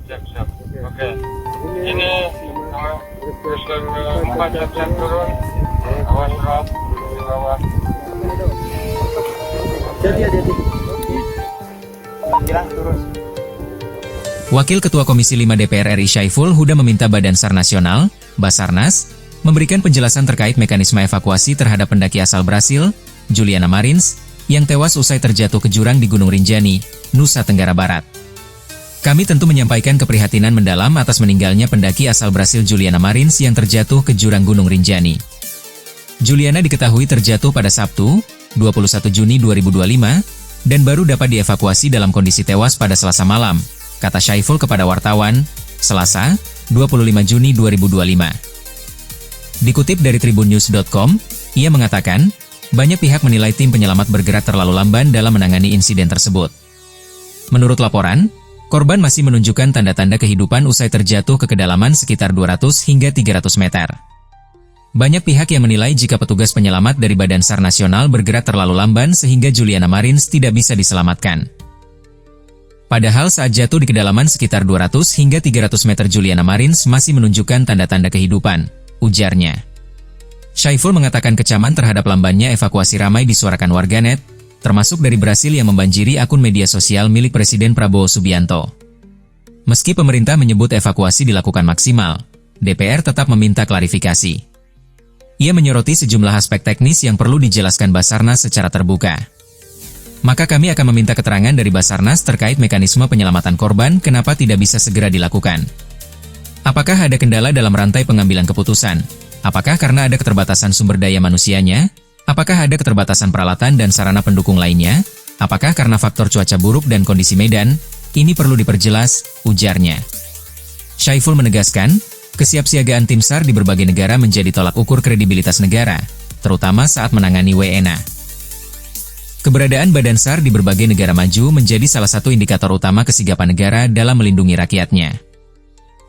Siap. Oke. Ini booster 4 siap turun. Awas drop di bawah. Jadi. Bilang turun. Wakil Ketua Komisi 5 DPR RI Syaiful Huda meminta Badan SAR Nasional, Basarnas, memberikan penjelasan terkait mekanisme evakuasi terhadap pendaki asal Brasil, Juliana Marins, yang tewas usai terjatuh ke jurang di Gunung Rinjani, Nusa Tenggara Barat. Kami tentu menyampaikan keprihatinan mendalam atas meninggalnya pendaki asal Brasil Juliana Marins yang terjatuh ke jurang Gunung Rinjani. Juliana diketahui terjatuh pada Sabtu, 21 Juni 2025, dan baru dapat dievakuasi dalam kondisi tewas pada Selasa malam, kata Syaiful kepada wartawan, Selasa, 25 Juni 2025. Dikutip dari tribunnews.com, ia mengatakan, banyak pihak menilai tim penyelamat bergerak terlalu lamban dalam menangani insiden tersebut. Menurut laporan, korban masih menunjukkan tanda-tanda kehidupan usai terjatuh ke kedalaman sekitar 200 hingga 300 meter. Banyak pihak yang menilai jika petugas penyelamat dari Badan SAR Nasional bergerak terlalu lamban sehingga Juliana Marins tidak bisa diselamatkan. Padahal saat jatuh di kedalaman sekitar 200 hingga 300 meter Juliana Marins masih menunjukkan tanda-tanda kehidupan, ujarnya. Syaiful mengatakan kecaman terhadap lambannya evakuasi ramai disuarakan warganet, termasuk dari Brasil yang membanjiri akun media sosial milik Presiden Prabowo Subianto. Meski pemerintah menyebut evakuasi dilakukan maksimal, DPR tetap meminta klarifikasi. Ia menyoroti sejumlah aspek teknis yang perlu dijelaskan Basarnas secara terbuka. Maka kami akan meminta keterangan dari Basarnas terkait mekanisme penyelamatan korban kenapa tidak bisa segera dilakukan. Apakah ada kendala dalam rantai pengambilan keputusan? Apakah karena ada keterbatasan sumber daya manusianya? Apakah ada keterbatasan peralatan dan sarana pendukung lainnya? Apakah karena faktor cuaca buruk dan kondisi medan? Ini perlu diperjelas, ujarnya. Syaiful menegaskan, kesiapsiagaan tim SAR di berbagai negara menjadi tolak ukur kredibilitas negara, terutama saat menangani WNA. Keberadaan Badan SAR di berbagai negara maju menjadi salah satu indikator utama kesigapan negara dalam melindungi rakyatnya.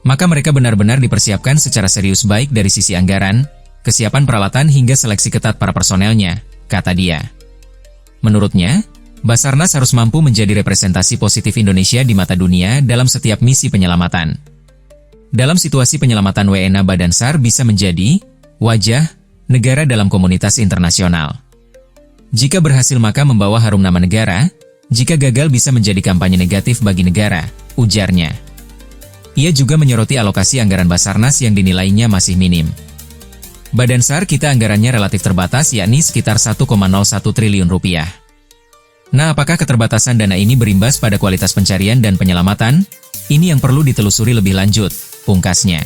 Maka mereka benar-benar dipersiapkan secara serius baik dari sisi anggaran, kesiapan peralatan hingga seleksi ketat para personelnya, kata dia. Menurutnya, Basarnas harus mampu menjadi representasi positif Indonesia di mata dunia dalam setiap misi penyelamatan. Dalam situasi penyelamatan WNA, Badan SAR bisa menjadi wajah negara dalam komunitas internasional. Jika berhasil maka membawa harum nama negara, jika gagal bisa menjadi kampanye negatif bagi negara, ujarnya. Ia juga menyoroti alokasi anggaran Basarnas yang dinilainya masih minim. Badan SAR kita anggarannya relatif terbatas yakni sekitar 1,01 triliun rupiah. Nah, apakah keterbatasan dana ini berimbas pada kualitas pencarian dan penyelamatan? Ini yang perlu ditelusuri lebih lanjut, pungkasnya.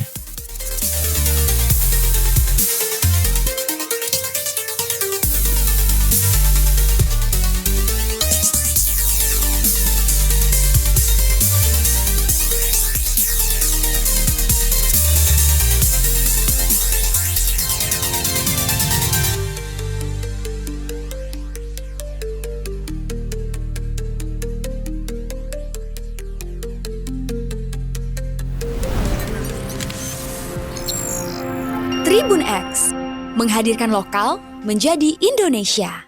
Tribun X, menghadirkan lokal menjadi Indonesia.